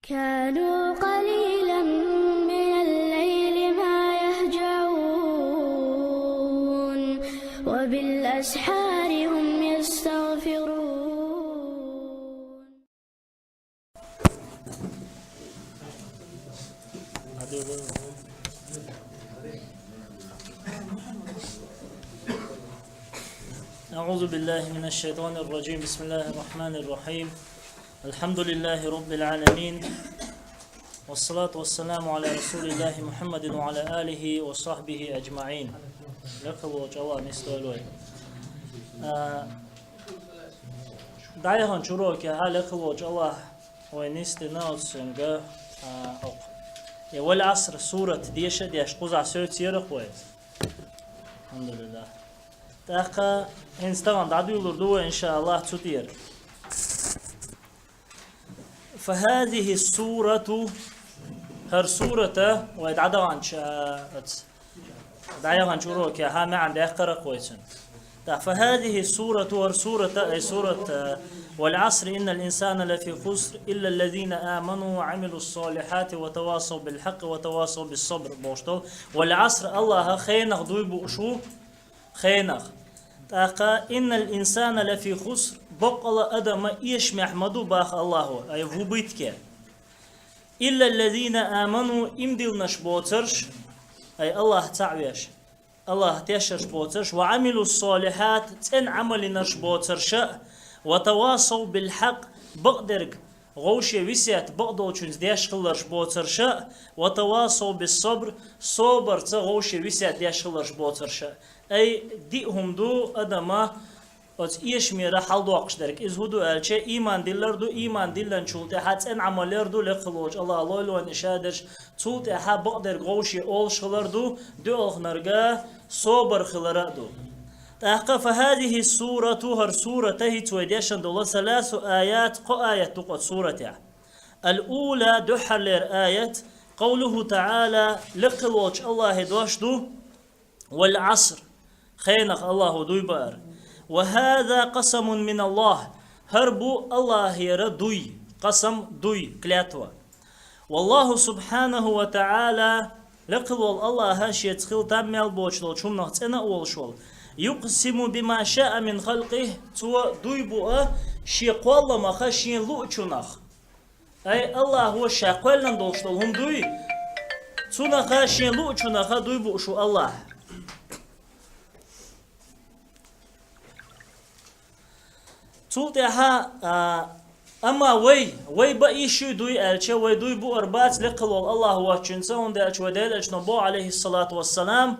كانوا قليلا من الليل ما يهجعون وبالأسحار هم يستغفرون. أعوذ بالله من الشيطان الرجيم. بسم الله الرحمن الرحيم. الحمد لله رب العالمين، والصلاة والسلام على رسول الله محمد وعلى آله وصحبه أجمعين. لقبوا جواب نستولوي دعيهن شروك لقبوا جواب ونستناوسنجا والعصر سورة ديشة ديش قزع سورة سيرة كويس. الحمد لله. تاقا انستوان دعدو يلردوه إن شاء الله تطير. فهذه السورة هر سورة ويدعدوان دعيوان شروك ها ما عند أقرأ كويسن. فهذه السورة هر سورة أي سورة والعصر إن الإنسان لفي خسر إلا الذين آمنوا وعملوا الصالحات وتواصوا بالحق وتواصوا بالصبر. بوشتل والعصر الله خينغ دويبو أشو خينغ تاقا إن الإنسان لفي خسر بقل أدم إيش محمدو باخ الله أي هوبيتك إلا الذين آمنوا إمدل نشبوترش أي الله تعويش الله تيشرش بوترش وعملوا الصالحات تن عمل نشبوترش وتواصوا بالحق بقدرك غوشي وسيات بقدو چونز ديش خلرش بوترش وتواصوا بالصبر صبر تغوشي وسيات ديش خلرش بوترش أي ديهم دو أدما أت إيش ميرا حال دو أقشدرك إز هدو ألشة إيمان دلر دو إيمان دلن شولته حتى إن عملر دو لخلوج الله لو نشادش شولته ح بقدر غوشي أول شلر دو أخنرجا صبر خلرا دو. تحقق فهذه السورة هر سورة تهي تويديشن دولة 3 آيات آية تقط سورة. الأولى دحلر آية قوله تعالى لخلوج الله دوشدو والعصر خينق الله دويبار وهذا قسم من الله هربو الله يردوي قسم دوي كلاتوا والله سبحانه وتعالى لقل الله هاش يتخل تامل بوشلو شم نختنا أولشول يقسم بما شاء من خلقه تو دويبو شيق والله ما خشين لؤچنخ أي الله هو شاقوالن دولشتول هم دوي تو نخشين لؤچنخ دويبو شو الله تولتها أما وي بأيشو دوي ألشة وي دوي بو أربات لقلول الله هو تشنسون دالش ودالش نبو عليه الصلاة والسلام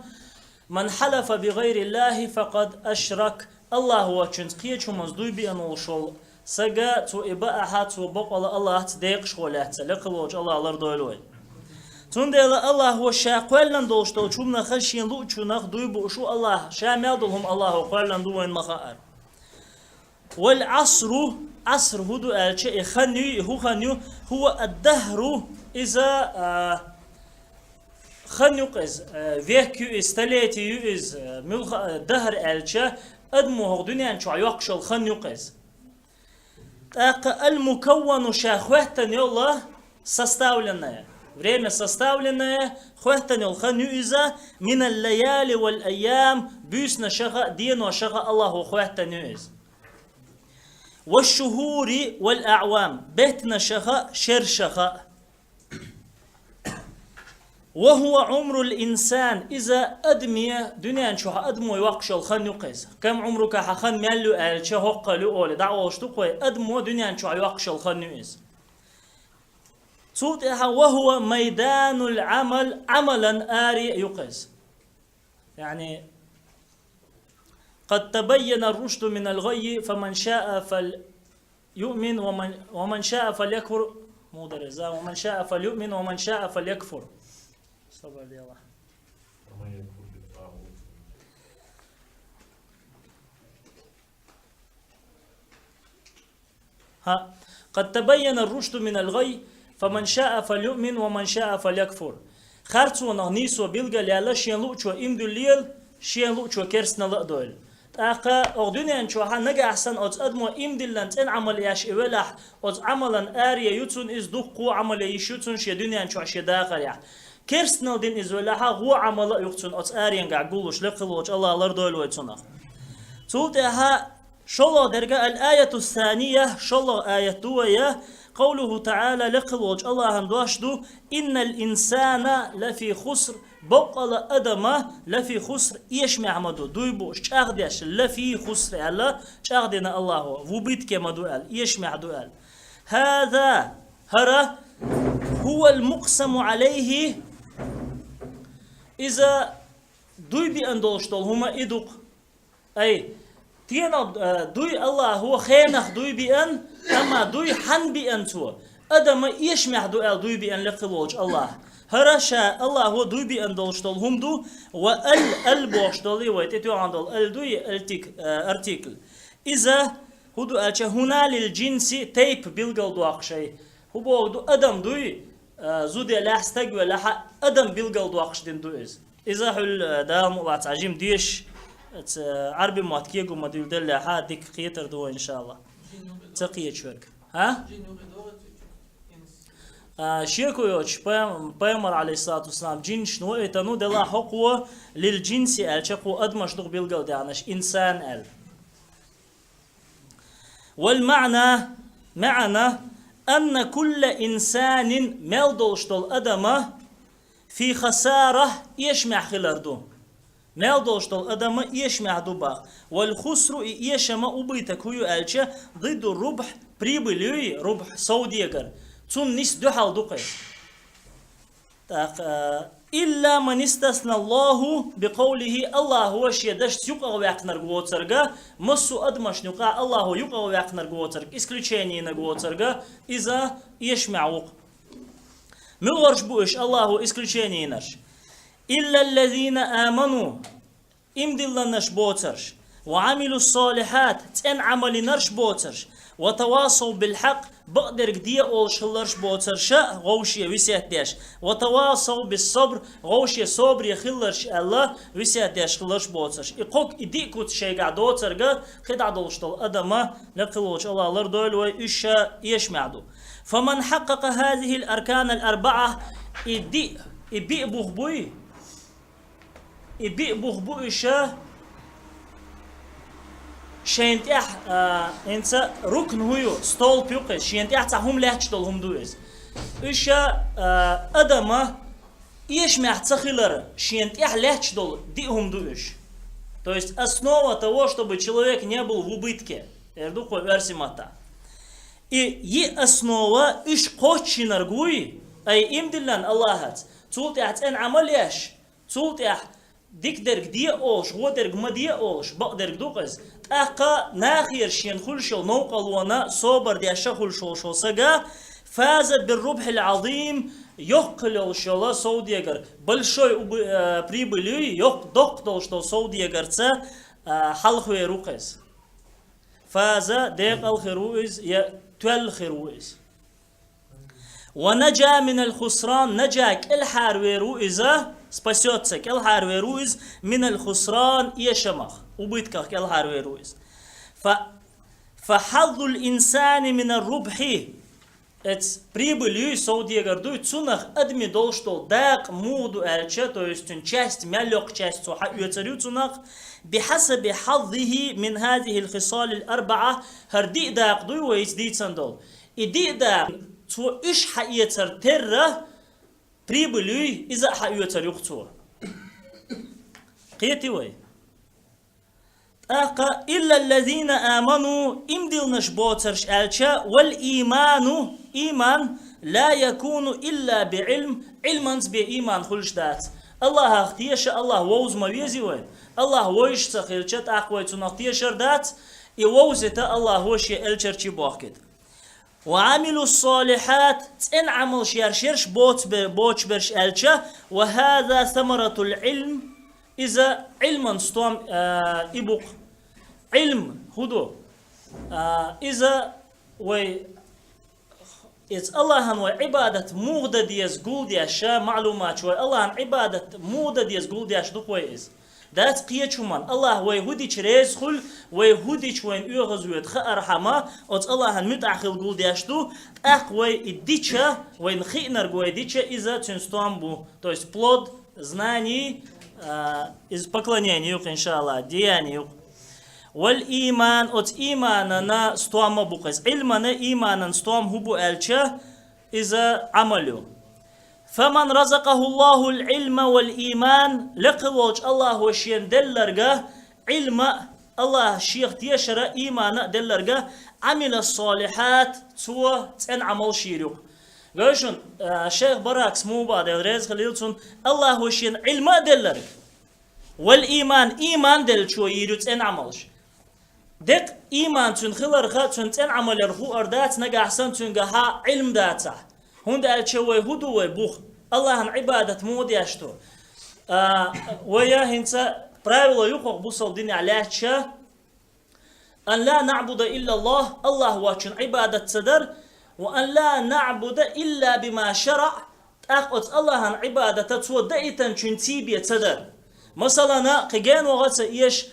من حلف بغير الله فقد أشرك الله هو تشنس قيا شمز دوي بأنول شول سجا تو إباءها تو بقول الله تديق شولات لقلول الله لردولوي تندل الله هو شاقولن دولشتول شومنا خشين لوچونخ دوي بو شو الله شامل دولهم الله قولن دوين مخاءر والعصر عصر هدو الشيء خنيو هو الدهر إذا خنيو إز فيكيو استليتي إز ملخ دهر الشيء أدمو هدوني شو يقشل خنيو إز المكون شاخوتن الله سستاولنا время составленное خوتن الخنيو إذا من الليالي والأيام بيسنا شغا دينو شغا الله خوتن إز والشهور والأعوام بيتنا شخاء شر شخاء وهو عمر الإنسان إذا أدمي دنيا شو أدمو يوقش الخن يقيس كم عمرك حخن مالو ألشه قالوا أول دعوة اشتقوا أدمو دنيا شو يوقش الخن يقيس صوتها وهو ميدان العمل عملا آري يقيس يعني قد تبين الرشد من الغي فمن شاء فليؤمن ومن شاء فليكفر مودرزا ومن شاء فليؤمن ومن شاء فليكفر صبر لي الله قد تبين الرشد من الغي فمن شاء فليؤمن ومن شاء فليكفر خرطو نغنيسو بيلغا ليالا شين لوچو امدو ليل شين لوچو كرسنا لأدول تاقا أغدنيا شوها نجا أحسن أز أدمو إمدلن تن عمل ياش إولح أز عملا آريا يتون إز دقو عمل يشوتون شي دنيا شو شي داخل يح كيرسنال دين إز ولها هو عمل يقتون أز آريا قاقولوش لقلوش الله لردول ويتونخ تولتها شالله درجة الآية الثانية شالله آية دوية قوله تعالى لقلوش الله هندواشدو إن الإنسان لفي خسر بقل أدمه لفي خسر إيش معمدو دويبو شاغديش لفي خسر الله شاغدنا الله وبيت كما دوال إيش معدوال هذا هرا هو المقسم عليه إذا دوي بأندولشتول هما إدوق أي تينا دوي الله هو خينخ دوي بأن أما دوي حن بأن تو أدم إيش معدوال دوي بأن لقلوش الله هرشا الله هو دوي بأن دولشتول هم دو البوشتولي ويتتو عندل الدوي ارتيكل إذا هدو ألشا هنا للجنس تيب بيلغل دواق شيء هو دو أدم دوي زودي لاحستقوى لها أدم بيلغل دواق شدين دو إذا حل دام واتعجيم ديش عربي مواتكيقو مديل دلها ديك قيتر دو إن شاء الله تقية شوك ها؟ شيكو يوش بيامر عليه الصلاة والسلام جن شنو اتنو دلا حقوة للجنس الشقو أدمش دغ بيلقل دعنش إنسان والمعنى معنى أن كل إنسان ملدوشتل أدمه في خسارة يشمع خلاردو ملدوشتل أدمه يشمع دوبا والخسر يشمع أبيتك هو ألشة ضد الربح بريبلي ربح سعودية تون نس دحال دقي إلا من استثنى الله بقوله الله هو شيء دشت يقع ويقنر جوترجا مسو أدمش نقع الله يقع ويقنر جوترج إسكليشيني نجوترجا إذا يشمع وق مغرش بوش الله إسكليشيني نش إلا الذين آمنوا إمدلناش بوترش وعملوا الصالحات تن عمل نرش بوترش وتواصوا بالحق بقدر قدية أول شلرش بوترشا غوشية ويسيات ديش وتواصوا بالصبر غوشية صبر يخلرش الله ويسيات ديش خلرش بوترش إقوك إديكوت شيء قعدو ترقى خد عدولشتل أدما لقلوش الله لردول وإشا يشمعدو فمن حقق هذه الأركان الأربعة إبئ بغبوي إشا شينتيح انت ركن هو ستول بيوقس شينتيح تاهم لهجتل هم دويز إشا أدما إيش محتخلر شينتيح لهجتل دي هم دويش то есть основа того чтобы человек не был в убытке эрдухо версимата и основа إيش قوتشي نرجوي أي إمدلن اللهات تولتيح أن عمليش تولتيح ديك درك دي أوش هو درك ما دي أوش بقدر دوقز أقا ناخير شين خلشو نوقلونا صوبر دي أشخل شو سجا فاز بالربح العظيم يقلل شلا سعودية بل شوي بريبلي يقدق شو سعودية تا حلخ ويروقز فاز ديق الخروز يتول خروز ونجا من الخسران نجاك الحار ويروزه спасется كالحار ويروز من الخسران يشمخ وبيتك كالحار ويروز فحظ الإنسان من الربح ets прибылью Саудия гордует цунах адми должно дак муду элче то есть часть мелок часть суха يتريو цунах بحسب حظه من هذه الخصال الأربعة هردي داق دوي ويزديد سندول إدي داق تو إيش حيتر تره прибылью إذا حيوتر يقتو قيتي وي أقا إلا الذين آمنوا إمدل نشبوترش ألشا والإيمان إيمان لا يكون إلا بعلم علما بإيمان خلش دات الله اختيش الله ووز مويزي وين الله ويش تخيلشت أقوى تنختيش دات يووزت الله وش يألشر بوحكد وعملوا الصالحات تن عمل شيرش بوتش برش ألشا وهذا ثمرة العلم إذا علما ستوم إبوق علم هدو إذا وي إذا الله هن عبادة مودة ديز قول ديش معلومات شوي الله هن عبادة مودة ديز قول ديش دو كويس دات قيتش من الله ويهوديش رزخل ويهوديش وين يغزوت خأرحما أت الله المتأخر قول ديشتو أقوى الديشة وين خينر قوي ديشة إذا تنستوام بو то есть плод знаний из поклонения юк иншаллах деяний юк والإيمان أت إيماننا ستوام بوقز علمنا إيمانا ستوام هبو ألشة إذا عملوا فمن رزقه الله العلم والإيمان لقوج الله وشين دلرجة علم الله شيخ تيشر إيمان دلرجة عمل الصالحات سوى تن عمل شيرو قالشون الشيخ براكس مو بعد الرز خليلتون الله وشين علم دلرج والإيمان إيمان دل شو يرو تن عملش دق إيمان تن خلرخة تن عمل رخو أردات نجاحسن تن جها علم داتا هند الشوي هدو وبوخ الله عن عبادة مودي أشتو ويا هنسا правило يخوخ بوصل ديني عليه شا أن لا نعبد إلا الله الله واشن عبادة صدر وأن لا نعبد إلا بما شرع أخذ الله عن عبادة تسوى دائتا تنتيبية صدر مثلا قيان وغتس إيش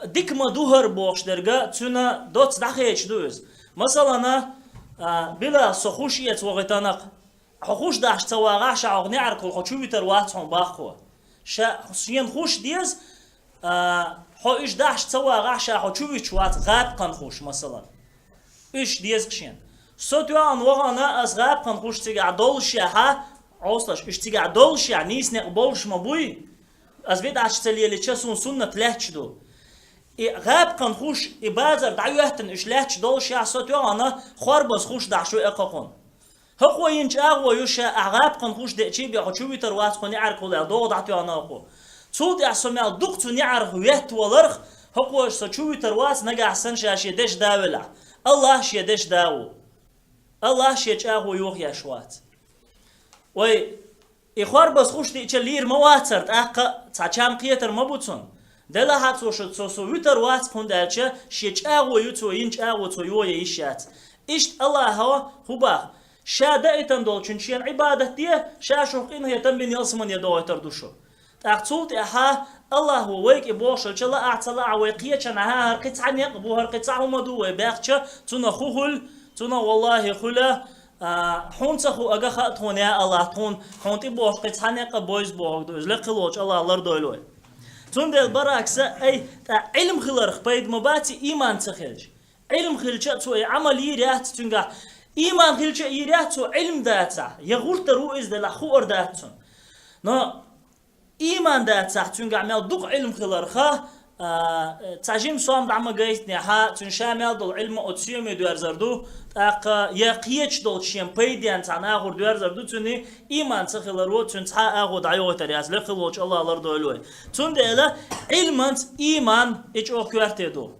ديك ما دوهر بوش درجة تنا دوت دخيش دوز مثلا بلا سخوشية وغتانق خوش داشت سواغا شعوغ نعرق خوشو بيتر واتهم باخوا سين خوش ديز خو إيش داشت سواغا شعوغ خوشو بيتر وات غاب قن خوش مثلا إيش ديز قشين صوتوا أن وغانا از غاب قن خوش تيجا دولش ها عوصلش إيش تيجا دولش نيس نقبولش مبوي از بيت عش تليلي تشسون سنة لهش دو غاب قن خوش إبازر دعوهتن إيش لهش دولش صوتوا أنا خربز خوش دعشو إقاقون هو ينج أغوى يوشا أغاب قن خوش دقشي بيخو شو بيتر واسخو نعرق ولا دوغ دعتو أنا أخو صوت أحسمال دقتو نعرق ويهت ولرخ هو شو بيتر واس نجا أحسن شاشي دش داولا الله شي دش داو الله شي أغوى يوخ يشوات وي إخوار بس خوش دي لير مواترت أحقا تاچام قيتر مبوتون دلا هات سوشو بيتر واس خون دالچه شي أغوى يوتو ينج أغوى تو يويا يشات إشت الله هو با شادائتن دول چونشين عبادة ديه شاشوقين هي تنبين يلسمن يدوه تردوشو تاقتولت احا الله هو ويك ابوشل چلا اعتلا ويقية چنها هرقيت عن يقبو هرقيت عمو دوه باقچه تونا خوهل تونا والله خلا حونتخو اگه خاتون يا الله تون حونتي بوش قيت عن يقبويز بوغ دوز لقلوش الله الله ردويلوه تون دل براكسة اي علم خلرخ بايد مباتي ايمان تخيلش علم خلچه توي عمل يريات تنگا إيمان خلش إيراتو علم داتا يغول تروئز دل خور داتون نا إيمان داتا تون عمل دوق علم خلرخا تاجيم صام دعما جايتني ها تون شامل دل علم أتسيوم دوار زردو تاق يقيتش دل شيم بيديان تان آخر دوار زردو توني إيمان تخلرو تون تا آخر دعيوه ترياز لخلوش الله الله ردولوه تون ديلا علمانت إيمان إيش أخوارتي دو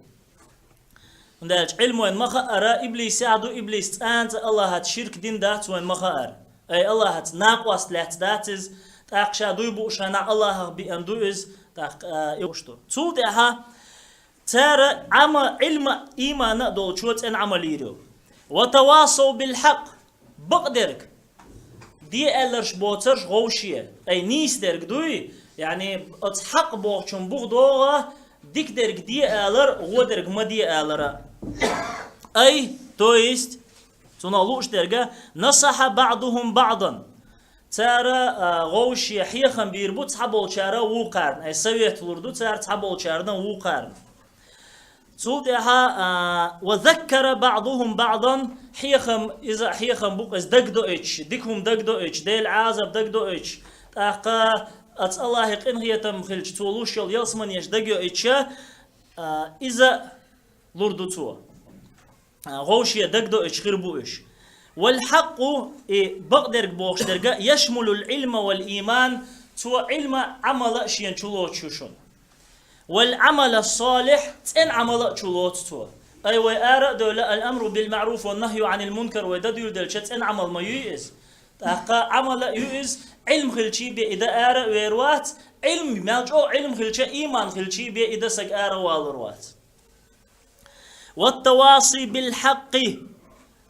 نداش علم وين مخأر إبليس يعدو إبليس أنت الله هات شرك دين دات وين مخأر أي الله هات ناقوس لات داتز تاق شادو بوشنا الله بأندوز تاق يوشتو تول دها ترى عما علم إيمان دول شوت إن عمليرو وتواصوا بالحق بقدرك دي ألرش بوترش غوشية أي نيس درك دوي يعني أتحق بوشون بغدوغا ديك درك دي ألر غودرك ما دي ألر أي تويست تنالوش درجة نصح بعضهم بعضا ترى غوش يحيخن بيربو تحبول شارة وقارن أي سويت لردو ترى تحبول شارة وقارن تولدها وذكر بعضهم بعضا حيخم إذا حيخم بوق إز دقدو إيش ديكهم دقدو إيش ديل عازب دقدو إيش تاقا أت الله يقين هي تم خلج تولوش يلسمن يش دقيو إيش إذا لردو توا غوشية دقدو إيش خربو إيش والحق بقدر بوخش درجة يشمل العلم والإيمان توا علم عمل شيء شلوت شوشون والعمل الصالح تن عمل شلوت توا أيوة أرى دولة الأمر بالمعروف والنهي عن المنكر وددول دلشت إن عمل ما يؤذ عمل يؤذ علم خلشي بإذا أرى ويروات علم مالجو علم خلشي إيمان خلشي بإذا سج أرى والروات والتواصي بالحق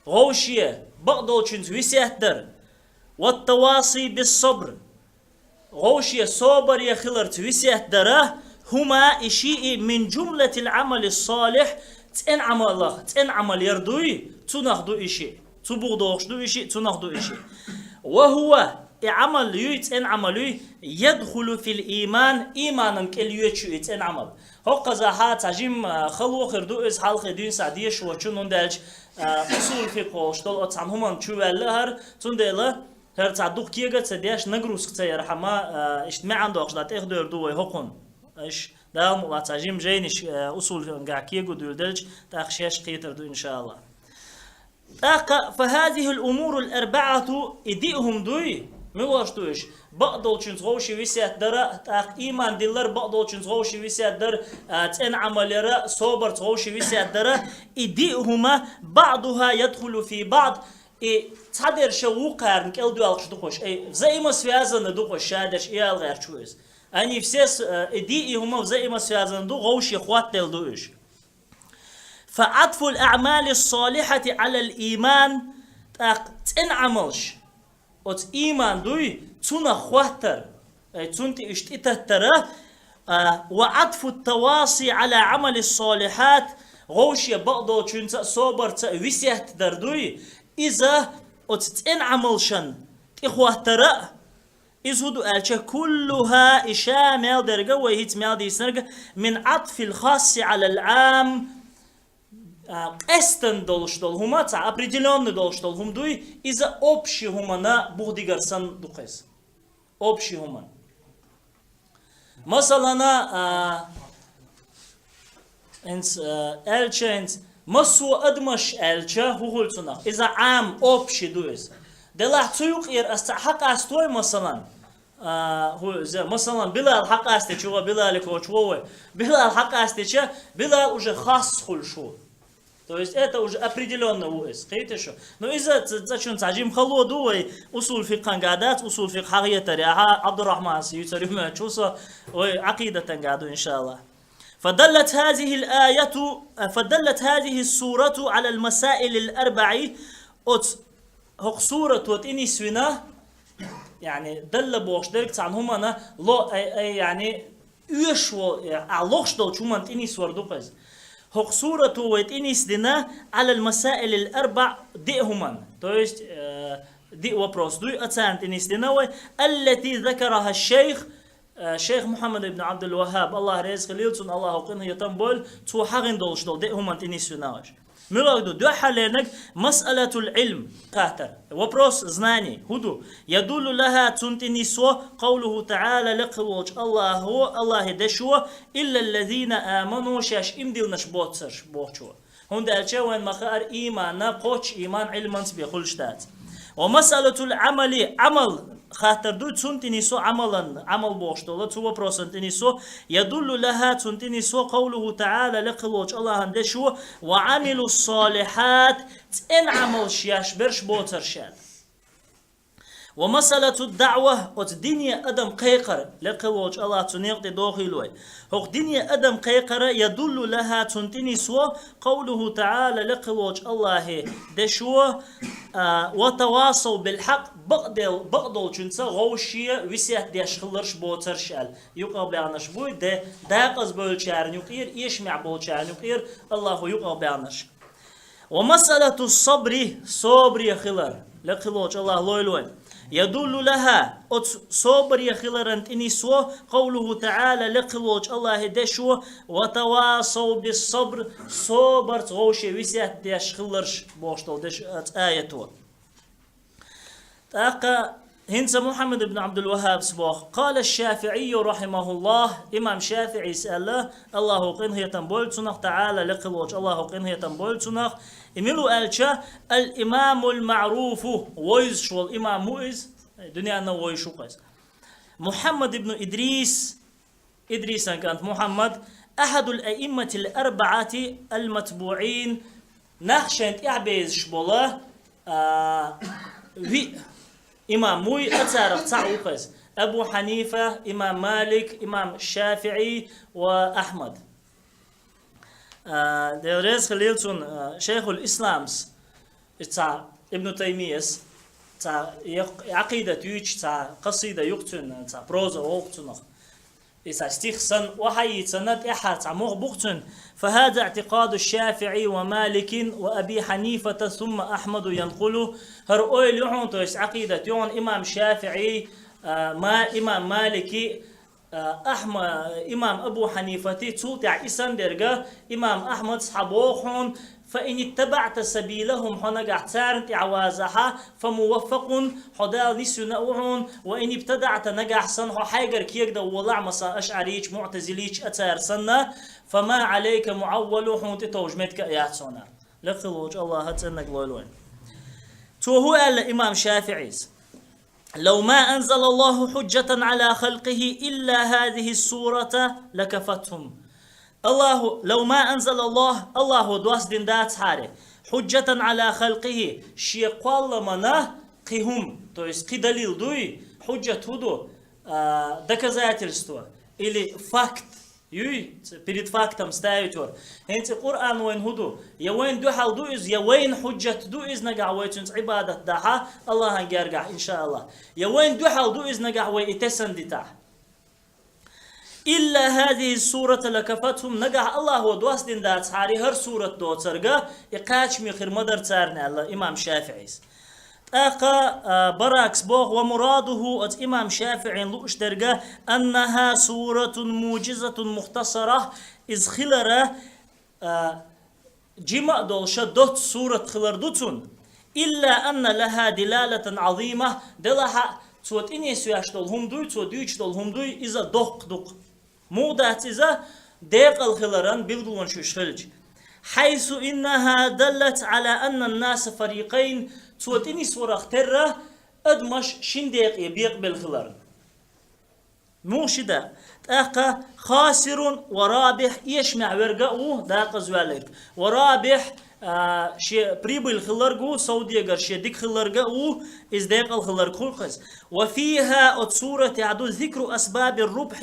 غوشية بقدر شنت وسيهدر والتواصي بالصبر غوشية صبر يخلر توسيهدره هما إشي من جملة العمل الصالح تن عمل الله تن عمل يردوي تنخدو إشي تبغضوش دو إشي تنخدو إشي وهو عمل يوت ان عملوي يدخل في الإيمان إيمانا كل يوت ان عمل هو قزاحات عجيم خلو خردو إز حال خدين سعدية شو چون دلج أصول فقه شتول أتعن همان شو لهر تون دله هر تعدوق كيجا تديش نجروس كتير حما اجتماع عنده أخذت إخدر دوي هقون إيش ده ملات عجيم جينش أصول نجا كيجو دول دلج تأخشيش قيتر دو إن شاء الله فهذه الأمور الأربعة إديهم دوي مواش دوش بقدل چون غوشي ويسات درا تاق إيمان دلر بقدل چون غوشي ويسات در تن عمليرا صبر غوشي ويسات درا إديهما بعضها يدخل في بعض تصدر شو قارن كل دو ألقش دوخش زي ما سوازن دوخش شادش إيال غير شويز أني فسيس إديهما زي ما سوازن دو غوشي خوات دل دوش فعطف الأعمال الصالحة على الإيمان تنعملش أت إيمان دوي تنا خواتر تنت اشتتتر وعطف التواصي على عمل الصالحات غوشي بقدو چونت صبر ويسيت دردوي إذا أت تنعملشن تخواتر إزهدو ألشا كلها إشامل درجة وهيت مال دي سنرجة من عطف الخاص على العام Эстен долждол хума ца определенный долждол хум дуй из-за общий хумана бухдигарсан духес. Общий хуман. Масалана элченс масу адмаш элча хухульцунах из-за ам общий дуес. Делах цуюк ир астахак астой масалан. Масалан Билал хак асте чува Билалико чува Билал хак асте ча Билал уже хас хульшу. То есть это уже определенно уэс. Но из-за зачем цаджим холодуй усул фикхан гадат, усул фик хагиятари, Абдуррахман сиютарюма чуса, ой акида тангаду иншаллах. فدلت هذه السورة على المسائل الأربع هق سورة وتإني سوينا يعني دل بوش دركت عنهم أنا لا يعني يشوا علوش دل شو من تإني سوردو قز هق سورة وتإني دنا على المسائل الأربع دئهما تويست دي وبروس دوي أتسان تإني دنا التي ذكرها الشيخ شيخ محمد بن عبد الوهاب الله رزق ليلتون الله قنه يتنبول تو حقن دولش دول ده هم تني سناش ملاقدو دو حالينك مسألة العلم قاتر وبروس زناني هدو يدل لها تنتني سو قوله تعالى لقوج الله هو الله دشوا إلا الذين آمنوا شاش إمدل نشبوتسرش بوچو هند ألچه وين مخار إيمان قوش إيمان علما بيخلشتات ومسألة العمل عمل خاطر دو تنتني سو عملا عمل بوشتولا تو وبروسنتني سو يدل لها تنتني سو قوله تعالى لقلوج الله هندشو وعملوا الصالحات ان عمل شياش برش بوترشاد ومسألة الدعوة والدنيا أدم قيقر لقلوج الله تنيقت دوخيلوي هو دنيا أدم قيقر يدل لها تنتني سو قوله تعالى لقلوج الله دشو وتواصوا بالحق بقدل چونسا غوشية وسيح ديشخلرش بوترشال يقال بعنش بوي ده داقز بولشارن يقير يشمع بولشارن يقير الله يقال بعنش ومسألة الصبر صبر يخلر لقلوج الله لويلوين يدل لها صبر يخلرنت إني سو قوله تعالى لقلوج الله دشو وتواصوا بالصبر صبر غوشي وسيح ديشخلرش بوشتل دش آيته تاقا هنس محمد بن عبد الوهاب سبوخ قال الشافعي رحمه الله إمام شافعي سأله الله قنه يتنبول تنخ تعالى لقلوج الله قنه يتنبول تنخ إملو ألشا الإمام المعروف ويز شو الإمام مويز دنيا أنه ويز شو قيس محمد بن إدريس كانت محمد أحد الأئمة الأربعة المتبوعين نخشنت إعبيز شبوله إمام موي أتارق تعوقز أبو حنيفة إمام مالك إمام الشافعي وأحمد درس خليلتون شيخ الإسلام تاع ابن تيمية تاع عقيدة يوش تاع قصيدة يقتن تاع بروزا وقتنخ إذا استخسن وحي سند إحات عموغ بختن. فهذا اعتقاد الشافعي ومالك وأبي حنيفة ثم أحمد ينقل. هرؤي لحون تويس عقيدة يون إمام شافعي ما إمام مالكي أحمد إمام أبو حنيفة توتع إسان درجة إمام أحمد صحابوخون. فإن اتبعت سبيلهم حنقع تارنت عوازها فموفق حدا لسنوعون. وإن ابتدعت نقع سنه حيقر كيك دو ولع مسا أشعريك معتزليك أتار سنة فما عليك معول حونت توجمتك إيات سنة لخلوج الله هتسنك لولوين. تو هو الإمام شافعي لو ما أنزل الله حجة على خلقه إلا هذه السورة لكفتهم. الله لو ما أنزل الله دواس دين دات حاري حجة على خلقه شي قال منا قهم تويس قي دليل دوي حجة هدو доказательство или факт юй перед фактом ставить ор هنت القرآن وين هدو يا وين دحل دو إز يا وين حجة دو إز نقع ويتنس عبادة دحا الله هنجرجع إن شاء الله يا وين دحل دو إز نقع ويتسن دتاع إلا هذه السورة لكفتهم نجح الله ودواس دين دات حاري هر سورة دو ترجع يقاش مخير مدر تارنا الله إمام شافعي أقا براكس بوغ ومراده أت إمام شافعي لوش درجة أنها سورة موجزة مختصرة إذ خلرة جمع دول شدت سورة خلردتون إلا أن لها دلالة عظيمة دلها توت إني سويش دول هم دوي توت دويش دول هم دوي إذا دق موضات إذا ديق الخلران بيلدون شوش خلج حيث إنها دلت على أن الناس فريقين توت إني سورة اخترة أدمش شنديق يبيق بالخلران موشدا تأقى خاسر ورابح يشمع ورقه داق زوالك ورابح شيء بريبل خلرجو سعودية قر شيء ديك خلرجو إزداق الخلرج خلقس وفيها السورة عدو ذكر أسباب الربح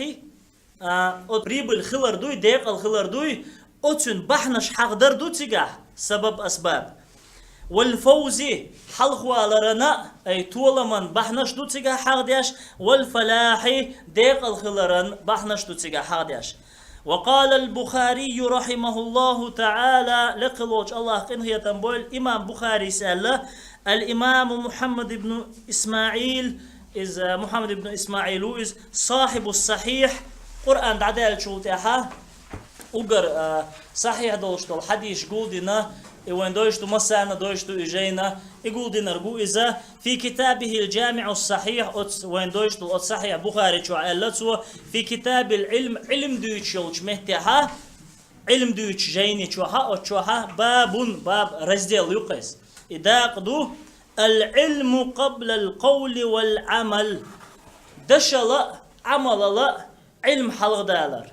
بريبل خلر دوي داق الخلر دوي أتن بحنش حقدر دو تجاه سبب أسباب والفوز حلقوا على رنا أي طول من بحنش دو تجاه حقداش والفلاح داق الخلرن بحنش دو تجاه حقداش. وقال البخاري رحمه الله تعالى لقلوج الله قنه تنبول إمام بخاري سأل الإمام محمد بن إسماعيل إذا محمد بن إسماعيل إذ صاحب الصحيح قرآن عدال شوتها وقر صحيح دوشتو الحديث قولنا وين دوشتو مسانا دوشتو إجينا يقول دينرجو إذا في كتابه الجامع الصحيح وين دوشتو الصحيح بخاري شو علته في كتاب العلم علم دويتش يوش مهتها علم دويتش جيني شوها باب رزديل يقيس إذا قدو العلم قبل القول والعمل دشلا عمل لا علم حلق دالر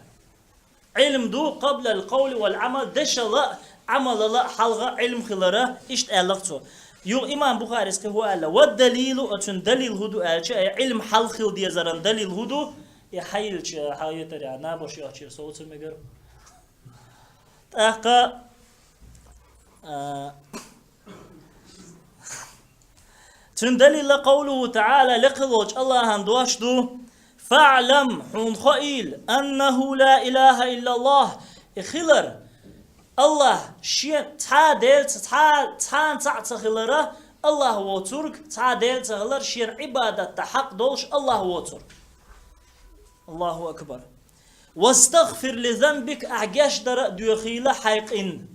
علم دو قبل القول والعمل دشلا عمل لا حلقة علم خلرة إيش ألقته يو إمام بخاري هو قال والدليل أتون دليل هدو أي علم حلق خل دي زران دليل هدو يحيل حياة ترى نابوش يأشير صوت مجر تأقى تون دليل قوله تعالى لقلوج الله هندواشدو فاعلم حون خيل أنه لا إله إلا الله خلر الله شيء تعادل تعتخلره الله هو ترك تعادل تخلر شيء عبادة تحق دولش الله هو ترك الله أكبر واستغفر لذنبك أعجاش در دخيل حيقين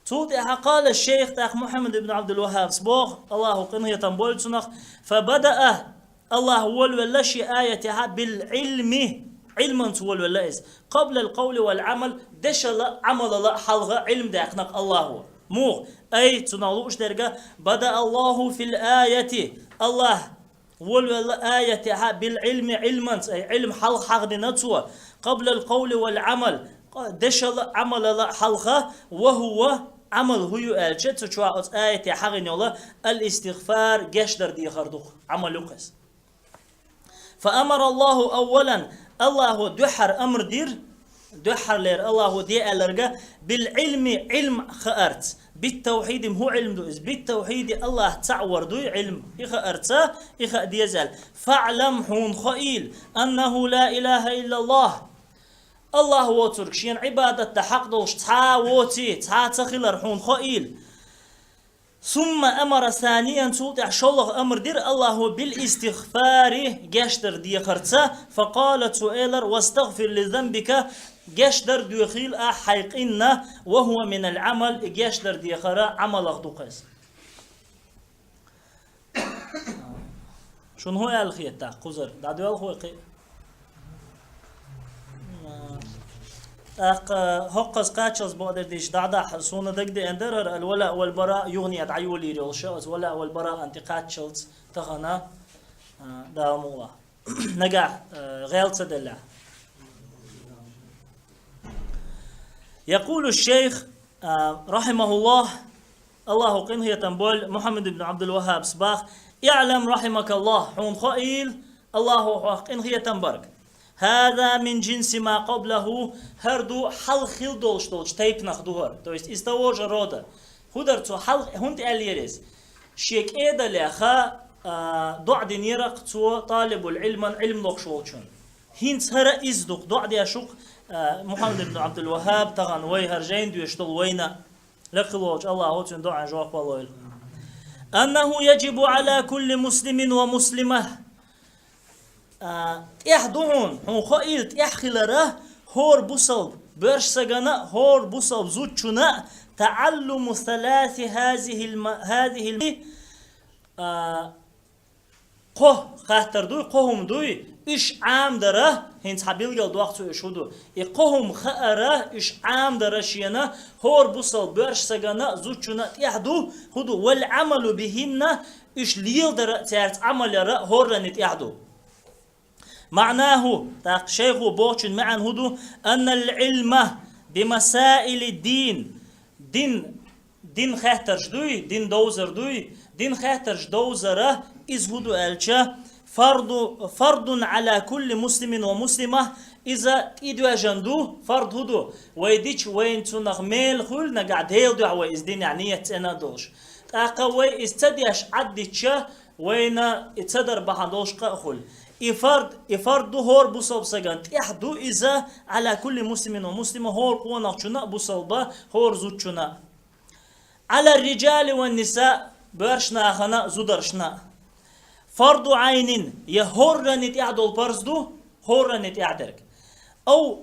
تود قال الشيخ تاخ محمد بن عبد الوهاب صبوغ الله قنه يتنبول تنخ فبدأ الله هو الولش آيتها بالعلم علما تول واللائز قبل القول والعمل دشل عمل لا حلغة علم داخنق الله هو مو أي تنالوش درجة بدأ الله في الآية الله والآية بالعلم علما أي علم حلق حق نتوى قبل القول والعمل دشل عمل لا حلغة وهو عمل هو الجت تشوى آية حق نولا الاستغفار جشدر دي خردوق عمل يقص فأمر الله أولا الله دحر أمر دير دحر لير الله دي ألرجع بالعلم علم خأرت بالتوحيد هو علم دو إز بالتوحيد الله تعور دو علم إخا أرتا إخا ديزال فاعلم حون خائل أنه لا إله إلا الله الله هو تركشين عبادة حق دوش تا ووتي تا تخيل حون خائل ثم أمر ثانيا سوطع شلغ أمر دير الله بالاستغفار جاشتر دي خرطة فقالت سؤالر واستغفر لذنبك جاشتر دي خيل حيقنا وهو من العمل جاشتر دي خرا عمل أخدوقس شون هو الخيط تا قزر دادو الخوقي هقص قاتشز بقدر ديش دعدا صونا دقدي اندرر الولاء والبراء يغني ادعيو لي ريولشوز ولا والبراء انت قاتشلز تغنا دام الله نجع غيلت دلع يقول الشيخ رحمه الله الله قنه يتنبول محمد بن عبد الوهاب صباح يعلم رحمك الله حون خائل الله قنه يتنبرك هذا من جنس ما قبله هردو حل خيل دولش تيب نخدوهر تو است استوج رودا هودر تو حل هند اليريز شيك ايدا لخا دع دينيرق تو طالب العلم علم نقشولشون هنت هر ازدق دع دي اشق محمد بن عبد الوهاب تغن وي هرجين دو يشتل وينا لقلوج الله هو تن دعا جواب الله انه يجب على كل مسلم ومسلمه احدون هون خائلت احخلره هور بوصل برش سجنا هور بوصل زوجنا تعلم ثلاث هذه قه خاطر دوي قهم دوي ايش عام دره هنت حبيل قال وقت شودو قهم خاره ايش عام دره شينا هور بوصل برش سجنا زوجنا يحدو هدو والعمل بهن ايش ليل دره تعرف عمل هور نت يحدو معناه تاق شيخ بوچن معن هدو أن العلم بمسائل الدين دين خاطرج دوي دين دوزر دوي دين خاطرج دوزره إز هدو ألچا فرض على كل مسلم ومسلمة إذا إدوا جندو فرض هدو ويديش وين تنغ ميل خل نقعد هيل دو عوي إز دين يعني يتنا دوش تاق وي استديش عدتشا وين اتدر بحندوش قاخل إفرد هور بوصل سجنت إحدو إذا على كل مسلم ومسلمة هور قونا شنا بوصلبا هور زوجنا على الرجال والنساء برشنا خنا زودرشنا فرض عين يهور نت إعدو البرزدو هور نت إعدرك أو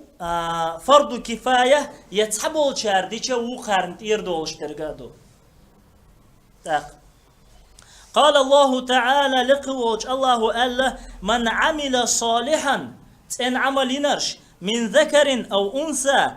فرض كفاية يتحبول شارديشة وقارنت إردولش ترقادو قال الله تعالى لقوج الله ألا من عمل صالحا تن عمل نرش من ذكر أو أنثى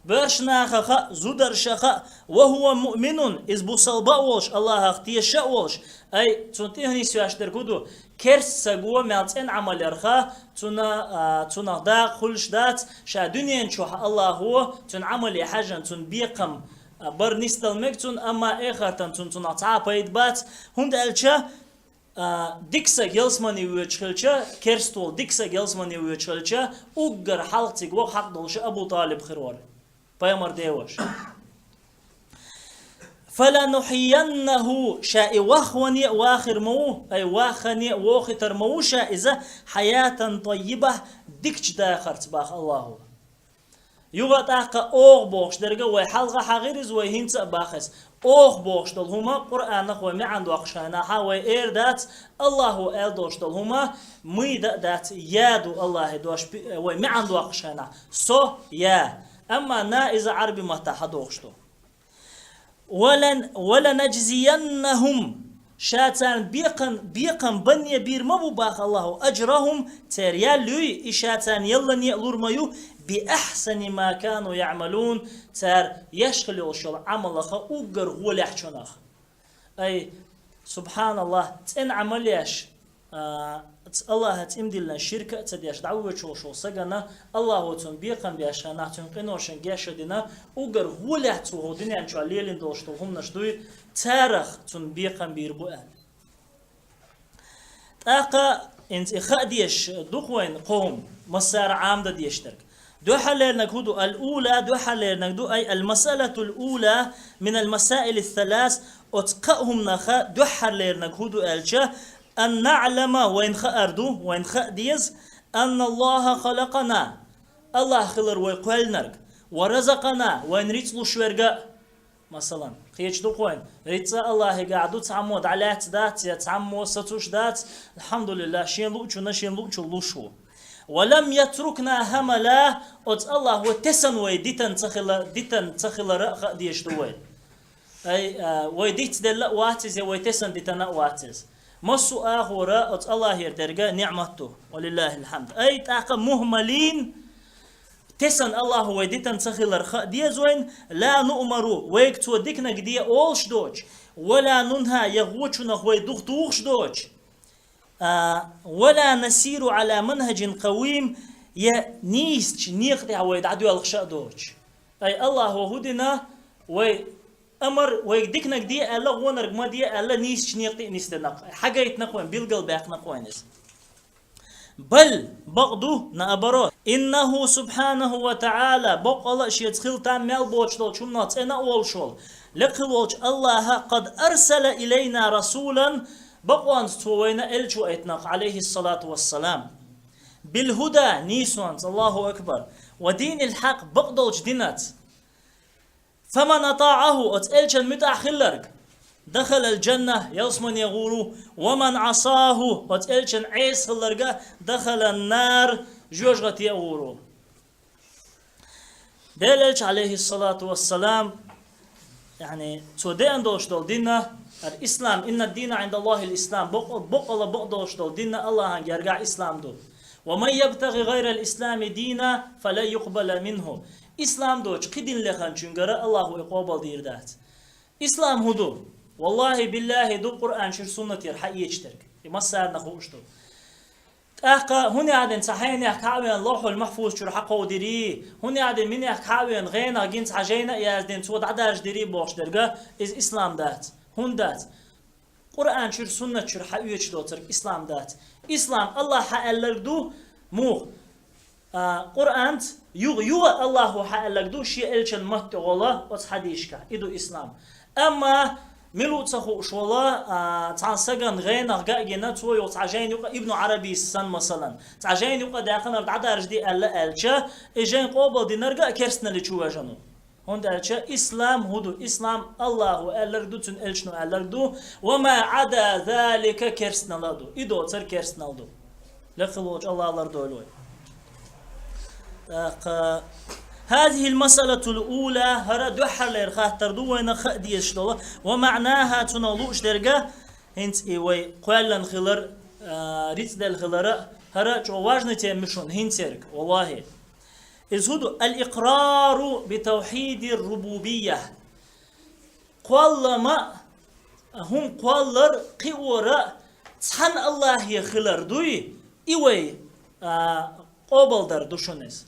برشنا خخ زودر شخ وهو مؤمن إذ بوصل بأوش الله اختي شأوش أي تنتهني سواش دركودو كرس سجوا مالتين عمل رخا تنا دا خلش دات شا دنيا شوح الله هو تن عمل حاجة تن بيقم بر نستل مكتون أما آخرتن تون عطابيد بات هند ألشا ديكسا جلسماني ويتشلشا كرستول ديكسا جلسماني ويتشلشا أجر حلقتك وحق دولش أبو طالب خروار بيامر ديوش فلنحيينه شاء وخوني واخر مو أي واخني واختر موشا إذا حياة طيبة ديكش داخر تباخ الله يوغت أحقا أوغ بوغش درجة وحلقة حغيرز وهينت باخس أوغ بوغش دل هما قرآن نخوي معن دوغشانا حاوي إير دات الله أل دوش دل هما مي دات يادو الله دوش ومعن دوغشانا سو يا أما نا إذا عربي ما تحدوغشتو ولنجزينهم شاتان بيقن بني بير مبو باخ الله أجرهم تريال لوي إشاتان يلن يألور ميو بأحسن ما كانوا يعملون تار يشغل وشل عمل خا أوجر غولح شناخ أي سبحان الله تن عملياش الله تمدي لنا شركة تديش دعوة شو سجنا الله تون بيقن بيشنا تون قنوشن جاش دينا أوجر غولح تو دنيا إن شاء الله لين دوشتو هم نشدوي تاريخ تون بيقن بيربوان تاقا انت خاديش دخوين قوم مسار عام دا ديشترك دو حليرنك هدو الأولى دو حليرنك دو أي المسألة الأولى من المسائل الثلاث أتقهم نخا دو حليرنك هدو ألشا أن نعلم وين خأردو وين خأديز أن الله خلقنا الله خلر ويقولنك ورزقنا وين ريتلو شورغا مثلا خيش دو قوين ريتsa الله قاعدو تعمود على دات تعمو ستوش دات الحمد لله شين لوچو شين لوچو لوشو ولم يتركنا هملا ات الله هو تسن وي ديتن تخل رأخ ديش دوي اي وي ديت دل واتز وي تسن ديتن واتز مسو اخورا ات الله يردرجا نعمته ولله الحمد اي تاق مهملين تسن الله هو ديتن تخل رأخ ديزوين لا نؤمرو ويك تو ديكنا قديه اولش دوج ولا ننهى يغوچنا هو دوخ دوج ولا نسير على منهج قويم يا نيست نيقطع ويدعدو الخشاء دوج أي الله وهدنا وأمر ويديكنا دي الله ونرق ما دي الله نيست نيقطع نيستنق حاجة يتنقوين بالقلب يقنقوينس بل بقدو نأبرو إنه سبحانه وتعالى بق الله شي يدخل تعمل بوش دول شو نات أنا أول شول لقل الله قد أرسل إلينا رسولا بقوان توينا إلجو إتناق عليه الصلاة والسلام بالهدى نيسوان الله أكبر ودين الحق بقدوش دينات فمن أطاعه أتألج المتأخلرق دخل الجنة يصمن يغورو ومن عصاه أتألج عيس خلرق دخل النار جوجغت يغورو دلج عليه الصلاة والسلام يعني تودين دوش دول دينا الإسلام إن الدين عند الله الإسلام بق الله بقدوش دول دين الله هنجرجع إسلام دو ومن يبتغي غير الإسلام دينا فلا يقبل منه إسلام دوش قدين لخن شنجرا الله يقبل ديردات إسلام هدو والله بالله دو قرآن شر سنة يرحي يشترك يمسار نخوش دو أخا هني عدن صحيح يحكاوين الله المحفوظ شر حقه دري هني عدن من يحكاوين غينا جنس عجينا يازدين تود عداش دري بوش درجة إز إسلام دات هون دات قرآن شر سنة شر حقيقة دوتر إسلام دات إسلام الله حقلك دو مو قرآن يغ الله حقلك دو شيء إلشن مت والله وتحديشك إدو إسلام أما ملو تخو شولا تعسجن غينا جاء توي وتعجين يقى ابن عربي السن مثلا تعجين يقى داخلنا بعدارج دي ألا ألشة إجين قابل دي نرجع كرسنا اللي شو جنو هون ألشة إسلام هدو إسلام الله ألردو تن ألشنو ألردو وما عدا ذلك كرسنا لدو إدو تر كرسنا لدو لخلوج الله ألردو لوي هذه المسألة الأولى هرا دوحر ليرخاه تردوين خأدي يشتوه ومعناها تنالوش درجة هنت إيوي قوالا خلر ريت دل خلر هرا جواجنا تيمشون هنتيرك والله إذ الإقرار بتوحيد الربوبية قوال ما هم قوالر قوارا تحن الله يخلر دوي إيوي قابل در دوشونيس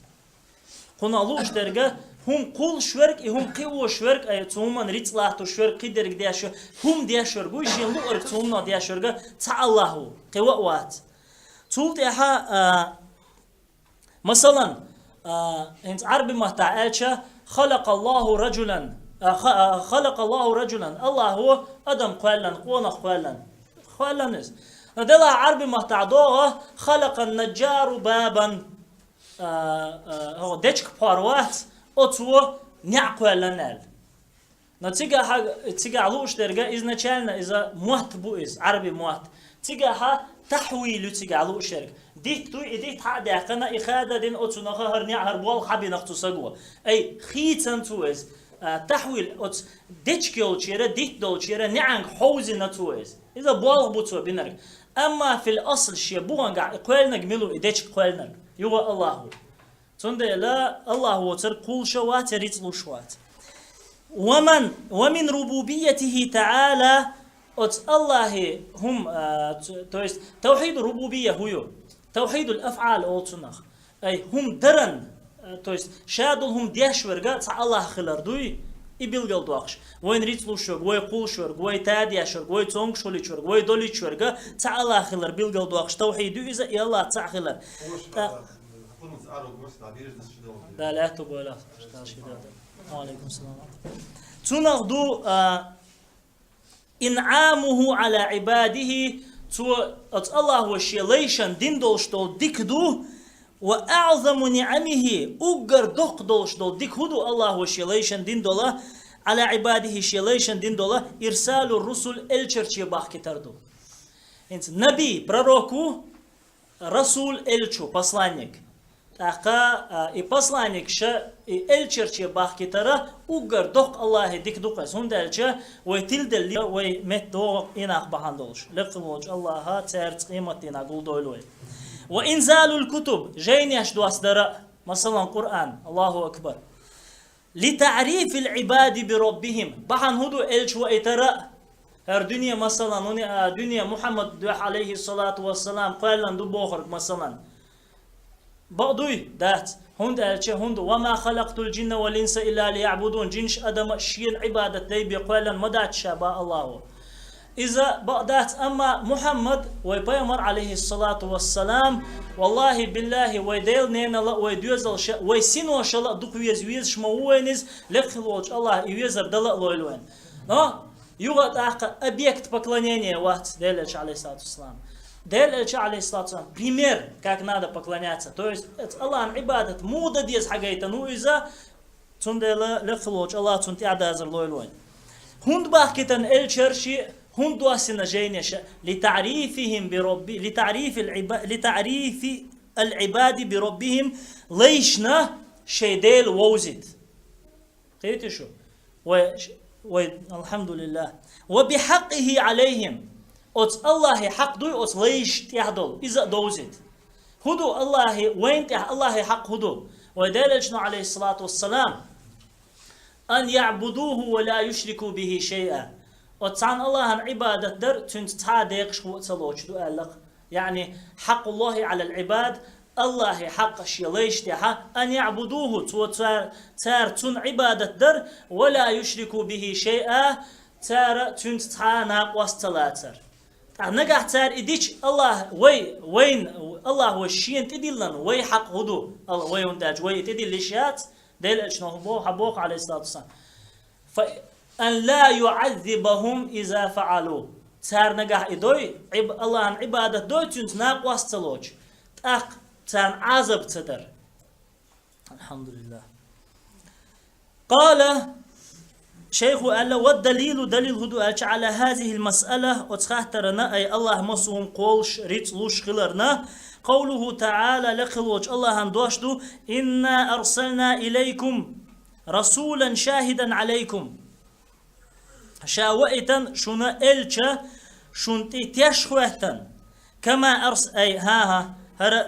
قنالوش درجة هم كل شورك هم قوة شورك أي تومن ريتلاه تشورك قدر قديش هم دياشور قوي شيء لورك تومنا دياشور تعالله قوة وات تقول ياها مثلا أنت عربي ما تعالش خلق الله رجلا الله هو أدم قالا قونا قالا نس ندلا عربي ما تعدوه خلق النجار بابا هو ديشك باروات أتوا نعقوا لنال نتيجة علوش درجة إذا نشالنا إذا موت بوئز عربي موت تيجا تحويل تيجا علوش درجة ديت توي ديت حد يقنا إخادة دين أتوا نخهر نعهر بوال حبي نختو سجوا أي خيتن توئز تحويل أت ديشك يولشيرة ديت دولشيرة نعن حوزي نتوئز إذا بوال بوتوا بينرك أما في الأصل شيء بوانجع قلنا جميلو ديشك قلنا يوا الله تند لا الله وتر كل شوات ريتلو شوات ومن ربوبيته تعالى ات الله هم توحيد الربوبيه هو توحيد الافعال اوتنخ اي هم درن شادلهم ديشورغا تاع الله خلردوي يبلغل دوخش وين ريتلو شوغ وي قول شوغ وي تاديا شوغ وي تونغ شولي شوغ وي دولي شوغا تاع الله خلر بلغل دوخش توحيد اذا الله تاع خلر Da لا تبغى لا عليكم السلام تنغدو إنعامه على عباده تو الله وشيليشن دين دولشتول ديكدو وأعظم نعمه أجر دق دولشتول ديكدو الله وشيليشن دين دولا على عباده شيليشن دين دولا إرسال الرسل الشرشي باخ كتردو إنت نبي пророку رسول الشو посланник Така и посланник ша и элчерче бахкитара угар дох Аллахи дик дукас хундалча вай тилдел вай мет до инах бахандолш лефлоч Аллаха церц қиматина гулдойлой ва инзалул кутуб жейняш дуасдара مثلا قرآن الله أكبر لتعريف العباد بربهم بحن هدو الش وإترى هر دنيا مثلا دنيا محمد عليه الصلاة والسلام قال لن دو بوخرك مثلا بعضوي دات هند الش هند وما خلقت الجن والإنس إلا ليعبدون جنش أدم شين عبادة ديبي قال لن مدات شابا الله إذا بعدات أما محمد ويبيمر عليه الصلاة والسلام والله بالله ويديل نينا لا ويدوزل ش ويسينو شلا دوك ويز شموينز لخلوج الله يوزر دلا لويلوين يوغا تاق объект поклонения ват делеч алейхиссалату вассалам делеч алейхиссалату вассалам пример как надо поклоняться то есть Аллах ибадат муда диз хагайта ну иза цундела лخلوج الله цунти адазер лойлоин хунд бахкитан элчерши هم دواسنا جينش لتعريفهم بربي لتعريف العباد بربهم ليشنا شيديل ووزد قيت شو الحمد لله وبحقه عليهم أت الله حق دوي أت ليش تحدل إذا دوزد هدو الله وين الله حق هدو ودلجنا عليه الصلاة والسلام أن يعبدوه ولا يشركوا به شيئا وتعان الله عن عبادة در تنتعادق شو تصلوش دو ألق يعني حق الله على العباد الله حق شيليش تها أن يعبدوه تار تن عبادة در ولا يشركوا به شيئا تار تنتعانا وستلاتر نجح تار إديش الله وين الله وشين تدلن وي حق هدو الله وين داج وي تدل لشات دل أشنو حبوق عليه الصلاة والسلام أن لا يعذبهم إذا فعلوا تار نجح إدوي الله عن عبادة دوي تنتناق واستلوج تأق تان عذب تدر الحمد لله قال شيخ قال والدليل دليل هدو على هذه المسألة وتخاطرنا أي الله مسهم قولش ريت لوش خلرنا قوله تعالى لخلوج الله عن دوشدو إنا أرسلنا إليكم رسولا شاهدا عليكم شاوئتن شنا إلشا شنتي تشخوهتن كما أي هر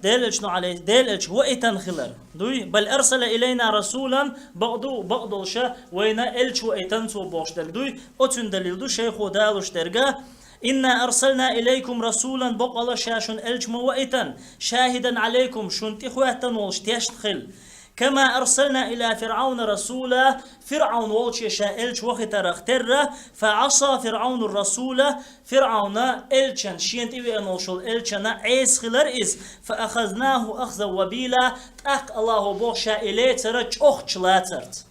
دليل شنو عليه دليل وئتن خلر دوي بل أرسل إلينا رسولا بعضو شا وينا إلش وئتن سو بوشتر دوي أتن دليل دو شيخ ودالوش درجة إنا أرسلنا إليكم رسولا بقلا شاشن إلش موئتن شاهدا عليكم شنتي خوهتن والش تشتخل كما أرسلنا إلى فرعون رسولا فرعون والشي شائلش وقت رختر فعصى فرعون الرسول فرعون إلشن شينت إبي أنوشل إلشن عيس خلر إز فأخذناه أخذ وبيلا تأق الله بوشا إليه ترج أخشلاترت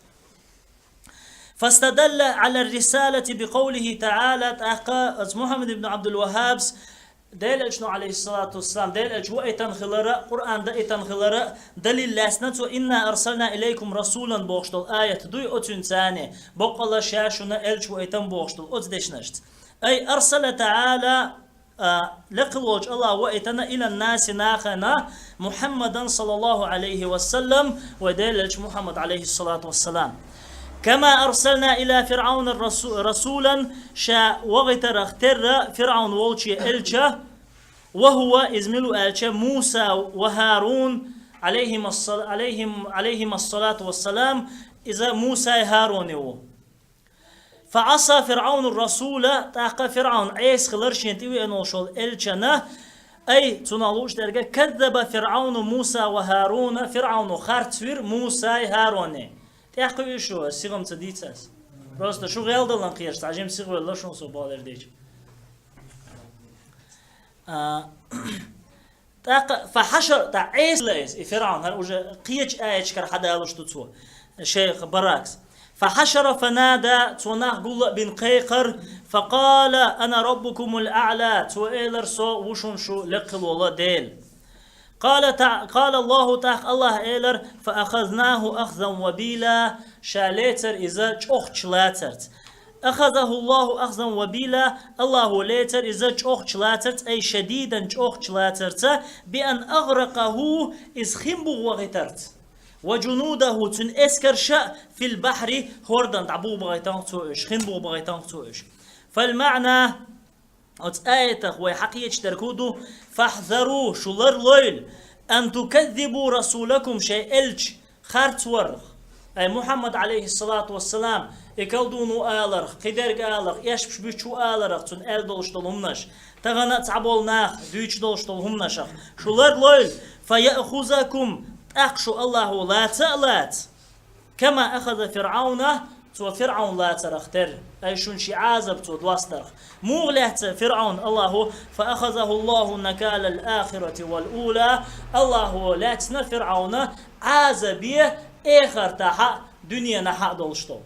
فاستدل على الرسالة بقوله تعالى تأق محمد بن عبد الوهاب دليل شنو عليه الصلاة والسلام دليل أجواء تنخلرة قرآن دا تنخلرة دليل لاسنتو إنا أرسلنا إليكم رسولا بوشتل آية دوي أتن ثاني بقى شاشنا أجواء تن بوشتل أتدشنشت أي أرسل تعالى لقلوج الله وإتنا إلى الناس ناخنا محمدا صلى الله عليه وسلم ودليل محمد عليه الصلاة والسلام كما أرسلنا إلى فرعون رسولا شا وغتر اختر فرعون والشي إلشا وهو إزميل إلشا موسى وهارون عليهم الصلاة والسلام إذا موسى هارون فعصى فرعون الرسول تاق فرعون عيس خلرشين تيوي أنوشل إلشنا أي تنالوش درجة كذب فرعون موسى وهارون فرعون خارتفير موسى هارون تأخذ شو سيغم تديتس просто شو غير دلنا قياس تعجم سيغ ولا شو صوبالر ديج فحشر عيس ليس فرعون هل وجه قيج آيش كر حدا لوش تسوى شيخ براكس فحشر فنادى توناه قل بن قيقر فقال أنا ربكم الأعلى تويلر سو وشون شو لقل والله ديل قال الله تعالى الله إيلر فأخذناه أخذا وبيلا شاليتر إذا جوخ لاترت أخذه الله أخذا وبيلا الله ليتر إذا جوخ لاترت أي شديدا جوخ لاترت بأن أغرقه إذ خنبو وغترت وجنوده تن اسكر شاء في البحر هوردن تعبو بغيتان توئش خنبو بغيتان توئش فالمعنى آيته وحقيقة تركودو فاحذروا شلر ليل أن تكذبوا رسولكم شيء إلج خارت ورغ أي محمد عليه الصلاة والسلام إكالدونو آلرغ قدرق آلرغ يشبش بيشو آلرغ تن آل دولشتلهمناش تغنى تعبولناخ دويش دولشتلهمناش شلر ليل فيأخذكم أخشو الله لا تألات كما أخذ فرعون تو فرعون لا ترختر أي شون شي عازب تو دواستر مغلهت فرعون الله فأخذه الله نكال الآخرة والأولى الله لا تنا فرعون عازبيه آخر تحا دنيا نحا دولشتو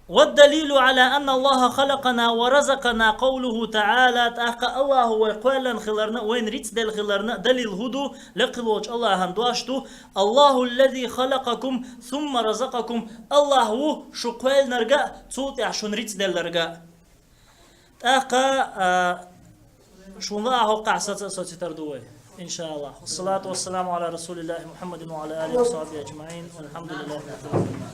والدليل على أن الله خلقنا ورزقنا قوله تعالى تأخى الله ويقولا خلرنا وين ريت دل خلرنا دليل هدو لقلوج الله هندواشتو الله الذي خلقكم ثم رزقكم الله شو قوال نرقا توت عشان ريت دل نرقا تأخى شو الله قعصة صوتي تردوه إن شاء الله والصلاة والسلام على رسول الله محمد وعلى آله وصحبه أجمعين والحمد لله رب العالمين.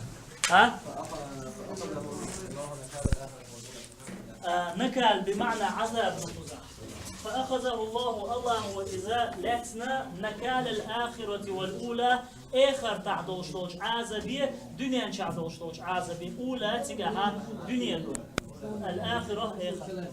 نكال بمعنى عذاب متزح فأخذه الله وإذا لاتنا نكال الآخرة والأولى آخر تعدوشتوش عذابية دنيا تعدوشتوش عذابية أولى تجاها دنيا الآخرة آخر